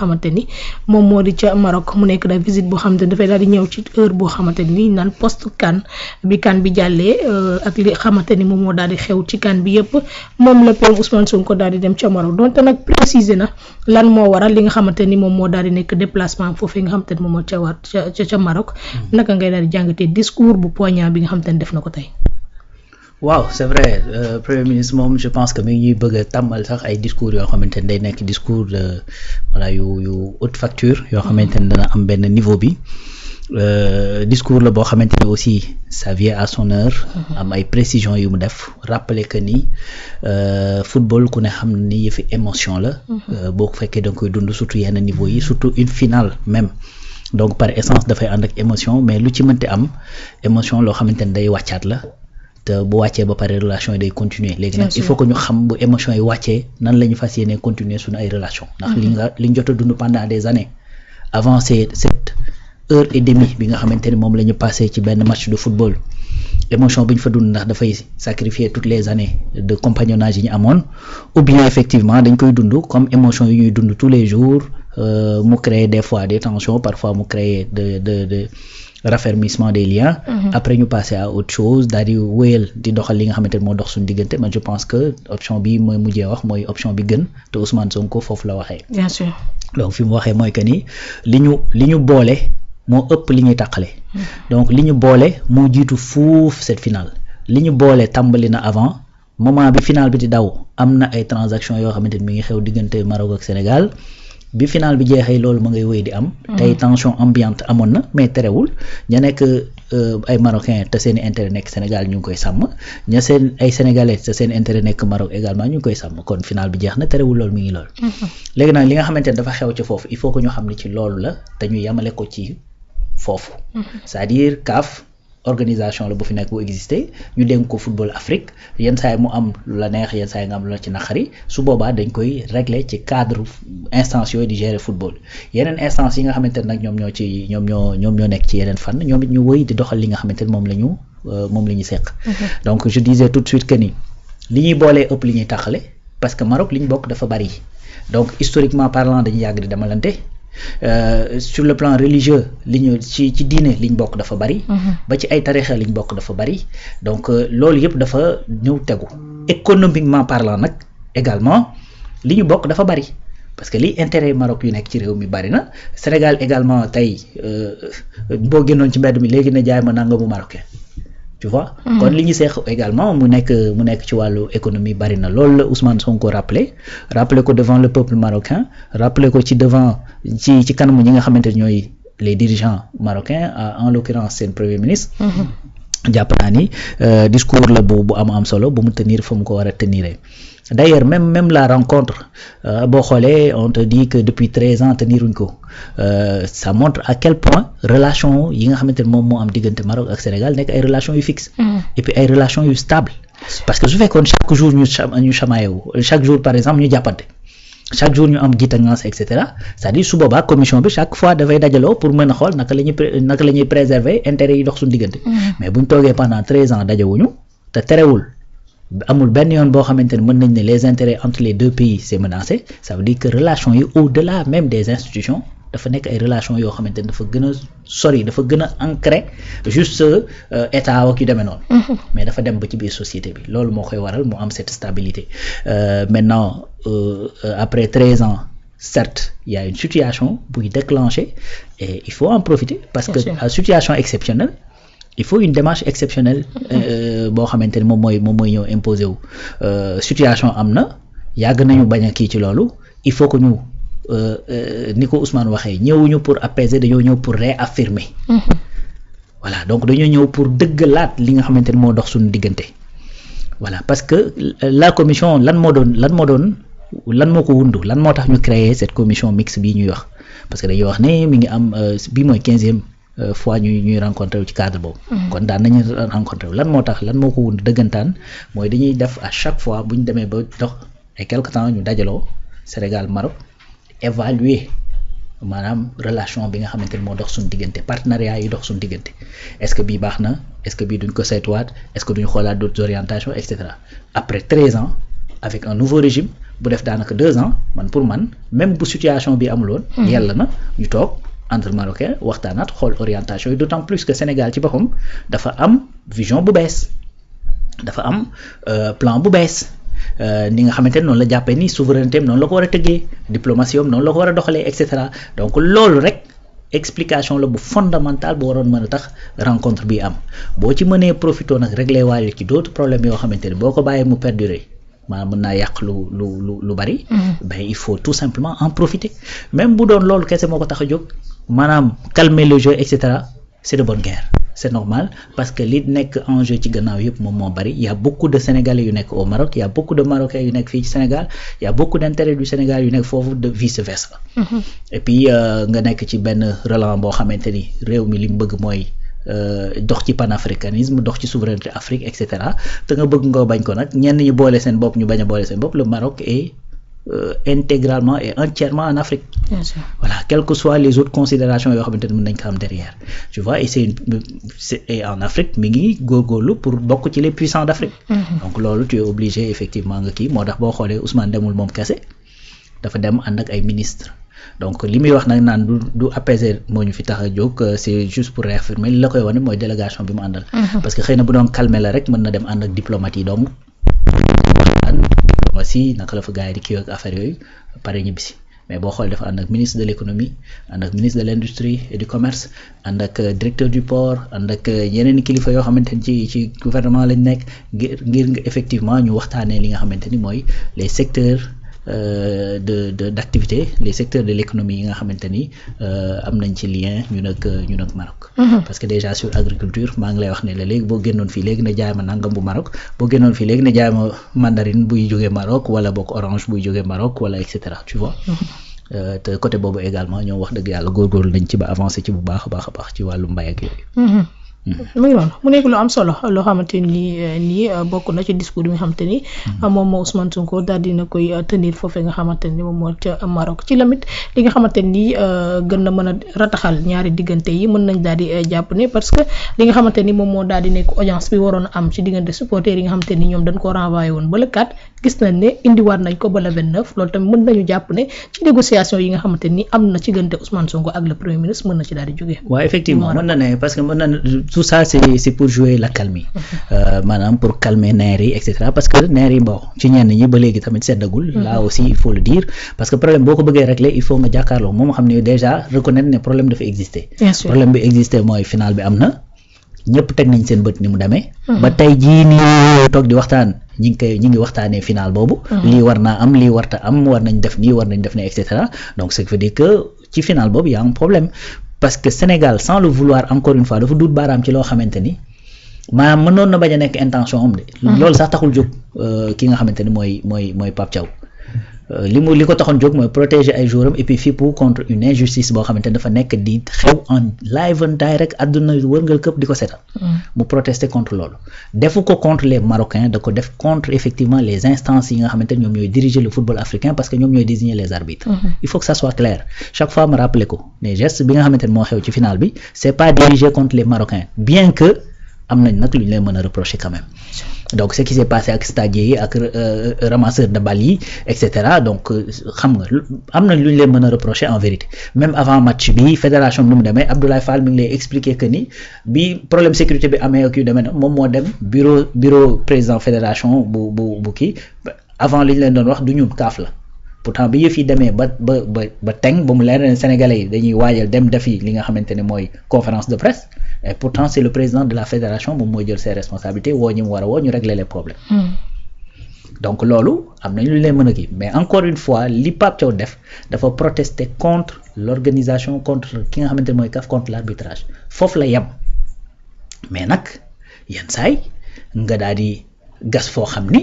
xamante ni moom moo di ca Maroc mu nekk daal visite boo xamante ni dafay daal di ñëw ci heure boo xamante ni naan post CAN bi CAN bi jàllee ak li xamante ni moom moo daal di xew ci CAN bi yëpp moom la PM Ousmane Sonko daal di dem ca Maroc donte nag préciser na lan moo waral li nga xamante ni moom moo daal di nekk déplacement foofu nga xamante ni moom moo ca Maroc naka ngay daal di jàngatee discours bu poignant bi nga xamante ni def na ko tey. waaw c'est vrai premier ministre moom je pense que mi ngi ñuy bëgg a tàmmal sax ay discours yoo xamante ni day nekk discours de voilà yu haute facture yoo xamante ni dana am benn niveau bi discours la boo xamante ne aussi ça vient à son heure. am ay précisions yu mu def rappeler que ni football ku ne xam ni yëfi émotion la. boo ko fekkee da nga koy dund surtout yenn niveau yi surtout une finale même. donc par essence dafay ànd ak émotion mais lu ci mënti am émotion loo xamante ni day wàccaat la. te bu wàccee ba pare relation yi day continuer léegi nag il faut que ñu xam bu émotion yi wàccee nan la ñu fas yéene continuer suñu ay relation ndax li ñu jot a dund pendant des années avant cette heure et demie bi nga xamante ni moom la ñu passé ci benn match de football émotion bi ñu fa dund ndax dafay sacrifier toutes les années de compagnonnage yi ñu amoon ou bien effectivement dañ koy dund comme émotion yi ñuy dund tous les jours mu créer des fois des tensions parfois mu créer de raffermissement des liens. Après ñu passer à autre chose daal di wéyal di doxal li nga xamante ne moo dox suñu diggante man je pense que option bi mooy mujjee wax mooy option bi gën te Ousmane Sonko foofu la waxee. bien sûr donc fi mu waxee mooy que ni li ñu boole moo ëpp li ñuy tàqale. donc li ñu boole moo jiitu fuuf cette finale li ñu boole tàmbali na avant moment bi finale bi di daw am na ay transactions yoo xamante ni mi ngi xew diggante Maroc ak Sénégal. bi final bi jeexee loolu ma ngay wéy di am. tey tension ambiante amoon na mais terewul ña nekk ay marocains te seen i intérêt nekk Sénégal ñu ngi koy sàmm ña seen ay sénégalais te seen intérêt nekk Maroc également ñu ngi koy sàmm kon final bi jeex na terewul loolu mi ngi loolu. léegi nag li nga xamante ne dafa xew ci foofu il faut que ñu xam ne ci loolu la te ñu yemale ko ci foofu. c'est-à-dire CAF. organisation la bu fi nekk bu exister ñu dénk ko football Afrique yenn saa yi mu am lu la neex yenn saa yi nga am lu la ci naqari su boobaa dañ koy régler ci cadre instance yooyu di gérer football yeneen instance yi nga xamante ne nag ñoom ñoo nekk ci yeneen fànn ñoom it ñu wëy di doxal li nga xamante ne moom la ñu seq. donc je disais tout de suite que ni li ñuy boolee ëpp li ñuy taxale parce que Maroc li ñu bokk dafa bari donc historiquement parlant dañuy yàgg di demalante. Sur le plan religieux li ñu ci diine liñ bokk dafa bari. ba ci ay tarixa liñ bokk dafa bari donc loolu yëpp dafa ñëw tegu économiquement parlant nag également li ñu bokk dafa bari parce que li intérêt Maroc yu nekk ci réew mi bari na Sénégal également tey boo génnoon ci mbedd mi léegi na jaay ma nangamu marocain tu vois. kon li ñu seex également mu nekk ci wàllu économie bari na loolu la Ousmane Sonko rappelé ko devant le peuple marocain rappelé ko ci kanamu ñi nga xamante ne ñooy les dirigeants marocains en l'occurrence seen premier ministre. jàpp naa ni discours la bu am solo bu mu tenir fa mu ko war a tenir. D'ailleurs même la rencontre boo xoolee on te dit que depuis 13 ans teniruñ ko ça montre à quel point relation yi nga xamante ne moom moo am diggante Maroc ak Sénégal nekk ay relations yu fixes. et puis ay relations yu stable parce que su fekkoon chaque jour ñu chamayewu chaque jour par exemple ñu jàppante chaque jour ñu am gitangaas et cetera c'est-à-dire su boobaa commission bi chaque fois dafay dajaloo pour mën a xool naka la ñuy préserver intérêt yi dox suñu diggante. mais buñ toogee pendant 13 ans dajawuñu te terewul. amul benn yoon boo xamante ne mën nañ ne les intérêts entre les deux pays c'est menacé ça veut dire que relation yi au-delà même des institutions dafa nekk ay relations yoo xamante ne dafa gën a sori dafa gën a ancré juste état ak yu demee noonu. mais dafa dem ba ci biir société bi loolu moo koy waral mu am cette stabilité maintenant après 13 ans certes il y a une situation buy déclencher et il faut en profiter parce que la situation exceptionnelle. il faut une démarche exceptionnelle boo xamante ne moom mooy ñëw imposer wu situation am na yàgg nañu bañ a kii ci loolu il faut que ñu ni ko Ousmane waxee ñëwuñu pour apaiser dañoo ñëw pour réaffirmer. voilà donc dañoo ñëw pour dëggalaat li nga xamante ne moo dox suñu diggante. voilà parce que la commission lan moo ko wundu lan moo tax ñu créer cette commission mixte bii ñuy wax parce que dañuy wax ne mi ngi am bii mooy 15e. fois ñuy rencontré wu ci cadre boobu. kon daan nañu rencontré wu lan moo ko wund dëggantaan mooy dañuy def à chaque fois bu ñu demee ba dox ay quelque temps ñu dajaloo Sénégal Maroc évaluer maanaam relation bi nga xamante ne moo dox suñu diggante partenariat yi dox suñu diggante est-ce que bii baax na est-ce que bii duñ ko saytuwaat est-ce que duñ xoolaat d'autres orientations et cetera après 13 ans avec un nouveau régime bu def daanaka 2 ans man pour man même bu situation bi amuloon. yàlla na ñu toog entre Marocains waxtaanaat xool orientation yi d'autant plus que Sénégal ci boppam dafa am vision bu bees dafa am plan bu bees. ni nga xamante ne noonu la jàppee ni souveraineté am noonu la ko war a tëggee diplomatie am noonu la ko war a doxalee et cetera donc loolu rek explication la bu fondamentale bu waroon mën a tax rencontre bi am boo ci mënee profité nag régler waale ci d'autres problèmes yoo xamante ne boo ko bàyyee mu perdurer maanaam mën naa yàq lu bari. ben il faut tout simplement en profiter même bu doon loolu kese moo ko tax a jóg maanaam calmer le jeu et cetera c'est de bonne guerre. C'est normal parce que li nekk enjeu ci gannaaw yëpp moom moo bari il y a beaucoup de Sénégalais yu nekk au Maroc il y a beaucoup de Marocains yu nekk fii ci Sénégal il y a beaucoup d'intérêt du Sénégal yu nekk foofu de vice versa. Et puis nga nekk ci benn relais boo xamante ni réew mi li mu bëgg mooy dox ci panafricanisme dox ci souveraineté Afrique et cetera te nga bëgg nga bañ ko nag ñenn ñi boole seen bopp ñu bañ a boole seen bopp le Maroc est intégralement et entièrement en Afrique. Bien sûr. Voilà, quelles que soient les autres considérations yoo xamante ne mën nañ ko am derrière tu vois et et en Afrique mi ngi góorgóorlu pour bokk ci les puissants d'Afrique. Donc loolu tu es obligé effectivement nga kii moo tax boo xoolee Ousmane demul moom kese dafa dem ànd ak ay ministres donc li muy wax nag naan du apaiser moo ñu fi tax a jóg c'est juste pour réaffirmer li la koy wane mooy délégation bi mu àndal. Parce que xëy na bu doon calmer la rek mën na dem ànd ak diplomate yi donc waxtaan diplomatie naka la fa gars yi di kii ak affaire yooyu pare ñibbisi mais boo xoolee dafa ànd ak ministre de l'économie ànd ak ministre de l'industrie et du commerce ànd ak directeur du port ànd ak yeneen kilifa yoo xamante ni ci gouvernement lañ nekk ngir effectivement ñu waxtaanee li nga xamante ni mooy les secteurs d'activité les secteurs de l'économie yi nga xamante ni am nañ ci lien ñu nag Maroc. Parce que déjà sur agriculture maa ngi lay wax ne la léegi boo génnoon fii léegi ne jaay ma nangam bu Maroc boo génnoon fii léegi ne jaay ma mandarine buy jógee Maroc wala boog orange buy jógee Maroc wala et cetera tu vois. te côté boobu également ñoom wax dëgg yàlla góorgóorlu nañ ci ba avancer ci bu baax a baax ci wàllu mbay ak yooyu. mu ngi noonu mu nekk lu am solo loo xamante ni nii bokk na ci discours bi nga xamante ni moom moo Ousmane Sonko daal dina koy tenir foofee nga xamante ni moom moo ca Maroc ci lamit li nga xamante ni gën na mën a rataxal ñaari diggante yi mën nañ daal di jàpp ne parce que li nga xamante ni moom moo daal di nekk audience bi waroon a am ci diggante supporters yi nga xamante ni ñoom dañ ko renvoyé woon ba le 4 gis nañ ne indiwaat nañ ko ba le 29 loolu tamit mën nañu jàpp ne ci négociation yi nga xamante ni am na ci diggante Ousmane Sonko ak le premier ministre mën na ci daal di jógee. waaw effectivement mën na ne parce que mën na tout ça c'est pour jouer la calmie maanaam pour calmer nerfs yi et cetera parce que nerfs yi bon ci ñenn ñi ba léegi tamit seddagul là aussi il faut le dire parce que problème boo ko bëggee régler il faut nga jàkkaarloo moom xam ne déjà reconnaître ne problème dafa exister. Problème bi exister mooy final bi am na ñëpp teg nañ seen bët ni mu demee. ba tey jii nii toog di waxtaan ñi ngi waxtaanee final boobu. lii war naa am lii warta am war nañ def nii war nañ def ne et cetera donc ce qui veut dire que ci final boobu y a un problème. Parce que Sénégal sans le vouloir encore une fois dafa duut baaraam ci loo xamante ni maanaam mënoon na bañ a nekk intention am de. loolu sax taxul jóg ki nga xamante ni mooy Pape Thiaw li ko taxoon jóg mooy protéger ay jouram et puis fippu contre une injustice boo xamante ni dafa nekk di xew en live and direct àdduna wërngal këpp di ko seetal. mu protester contre loolu defu ko contre les Marocains da ko def contre effectivement les instances yi nga xamante ni ñoom ñooy diriger le football africain parce que ñoom ñooy désigner les arbitres. Il faut que ça soit clair chaque fois ma rappeler ko les gestes bi nga xamante ni moo xew ci final bi c'est pas dirigé contre les Marocains bien que am nañ nag lu ñu leen mën a reprocher quand même. Donc ce qui s'est passé ak stadiers yi ak ramasseur de balles yi et cetera donc xam nga am nañ lu ñu leen mën a reprocher en vérité même avant match bi fédération bi nu mu demee Abdoulaye Fall mi ngi lay expliquer que ni bi problème sécurité bi amee ak yu demee na moom moo dem bureau président fédération bu kii avant li ñu leen doon wax du ñun kaaf la pourtant bi yëf yi demee ba teng ba mu leer ne Sénégalais yi dañuy waajal dem defi li nga xamante ne mooy conférence de presse et pourtant c'est le président de la fédération moom mooy jël ses responsabilités woo ñi mu war a woo ñu régler les problèmes. Donc loolu am nañ lu leen mën a kii mais encore une fois li Pape Thiaw def dafa protester contre l'organisation contre ki nga xamante ne mooy CAF contre l'arbitrage foofu la yem mais nag yenn saay nga daal di gas foo xam ni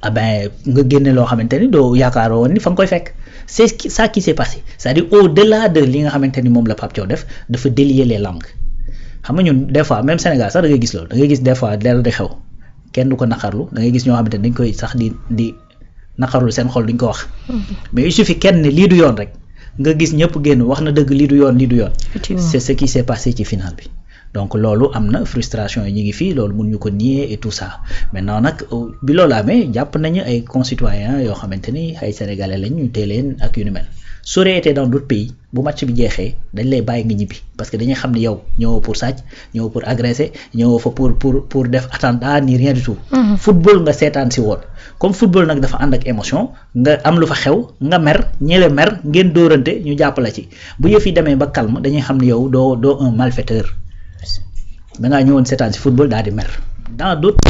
ah ben nga génne loo xamante ni doo yaakaaroo woon ni fa nga koy fekk c'est ça qui s'est passé c'est-à-dire au-delà de li nga xamante ni moom la Pape Thiaw def dafa délier les langues xam nga ñun des fois même Sénégal sax da ngay gis loolu da ngay gis des fois dara di xew kenn du ko naqarlu da ngay gis ñoo xamante ni dañ koy sax di naqarlu seen xol duñ ko wax mais il suffit kenn ne lii du yoon rek nga gis ñëpp génn wax na dëgg lii du yoon c'est ce qui s'est passé ci final bi donc loolu am na frustration yi ñu ngi fii loolu mun ñu ko nier et tout ça maintenant nag bi loolu amee jàpp nañu ay concitoyens yoo xamante ni ay sénégalais lañ ñu tee leen ak yu ni mel su aurait été dans d'autres pays bu match bi jeexee dañ lay bàyyi nga ñibbi parce que dañuy xam ni yow ñëwoo pour sàcc ñëwoo pour agresser ñëwoo fa pour def attentat ni rien du tout. Football nga seetaan si woon comme football nag dafa ànd ak émotion nga am lu fa xew nga mer ñële mer ngeen dóorante ñu jàpp la ci bu yëf yi demee ba calme dañuy xam ni yow doo un malfaiteur da ngaa ñëwoon seetaan si football daal di mer dans d'autres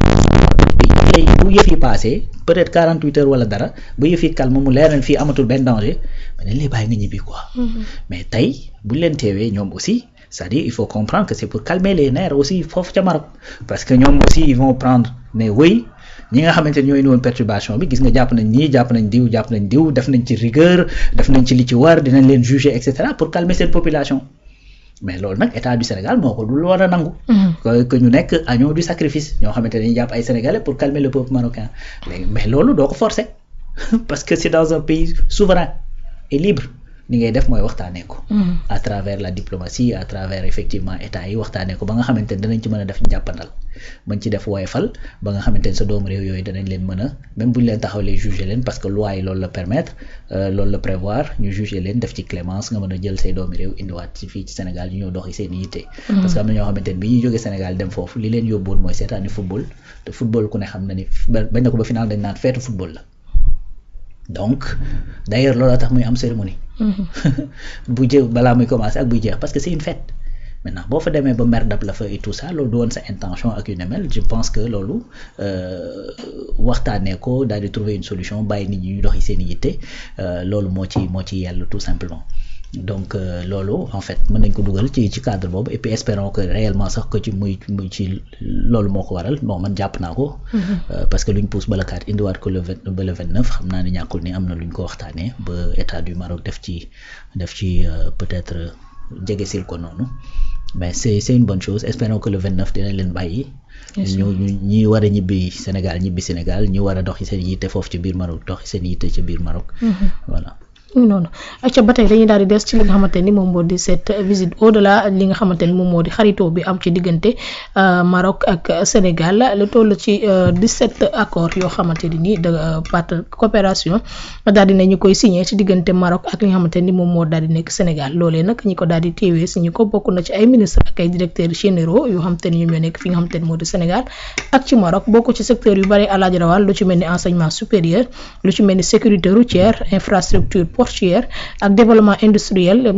pays bu yëf yi passé peut-être 48 heures wala dara bu yëf yi calme mu leer na fii amatul benn danger mais dañ lay bàyyi nga ñibbi quoi. mais tey buñ leen teewee ñoom aussi c'est-à-dire il faut comprendre que c'est pour calmer les nerfs aussi foofu ca Maroc parce que ñoom aussi ils vont prendre ne oui ñi nga xamante ne ñoo indi woon perturbation bi gis nga jàpp nañ ñii jàpp nañ diw def nañ ci rigueur def nañ ci li ci war dinañ leen juger et cetera pour calmer cette population. mais loolu nag état du Sénégal moo ko dul war a nangu. que ñu nekk agneau du sacrifice ñoo xamante ne dañuy jàpp ay sénégalais pour calmer le peuple marocain mais loolu doo ko forcer parce que c'est dans un pays souverain et libre ni ngay def mooy waxtaanee ko. à travers la diplomatie à travers effectivement état yi waxtaanee ko ba nga xamante ne danañ ci mën a def njàppandal bañ ci def woyofal ba nga xamante ne sa doomu réew yooyu danañ leen mën a même bu ñu leen taxawalee juger leen parce que loi yi loolu la permettre loolu la prévoir ñu juger leen def ci clémence nga mën a jël say doomu réew indiwaat ci fii ci Sénégal ñu ñëw doxi seen i yitte. parce que am na ñoo xamante ne bi ñuy jógee Sénégal dem foofu li leen yóbbuwoon mooy seetaani football te football ku ne xam na ni bañ na ko ba final dañ naan feetu football la donc d'ailleurs loolu tax muy am cérémonie. bu jë balaa muy commencer ak buy jeex parce que c'est une fête. maintenant boo fa demee ba mer dab la fa et tout ça loolu du woon sa intention ak yu ne mel je pense que loolu waxtaanee ko daal di trouver une solution bàyyi nit ñi ñu doxi seen i yitte loolu moo ci yàlla tout simplement donc loolu en fait mën nañ ko dugal ci cadre boobu et puis espérons que réellement sax que ci muy ci loolu moo ko waral bon man jàpp naa ko. parce que luñ pousse ba la 4 indiwaat ko le 29 xam naa ne ñàkkul ni am na luñ ko waxtaanee ba état du Maroc def ci peut-être jege sil ko noonu. mais c'est une bonne chose espérons que le 29 dinañ leen bàyyi. ñu ñi war a ñibbi Sénégal ñi war a doxi seen yitte foofu ci biir Maroc doxi seen yitte ci biir Maroc. voilà. noonu acca ba tey dañuy daal di des ci li nga xamante ni moom moo di cette visite au delà li nga xamante ni moom moo di xaritoo bi am ci diggante Maroc ak Sénégal lu toll ci 17 accords yoo xamante ni de coopération daal di nañu koy signé ci diggante Maroc ak li nga xamante ni moom moo daal di nekk Sénégal loolee nag ñi ko daal di teewee si ñu ko bokk na ci ay ministres ak ay directeurs généraux yoo xamante ni ñoom ñoo nekk fi nga xamante ni moo di Sénégal ak ci Maroc bokk ci secteur yu bari Alaaji Rawal lu ci mel ni enseignement supérieur lu ci mel ni sécurité routière infrastructure portuaire ak développement industriel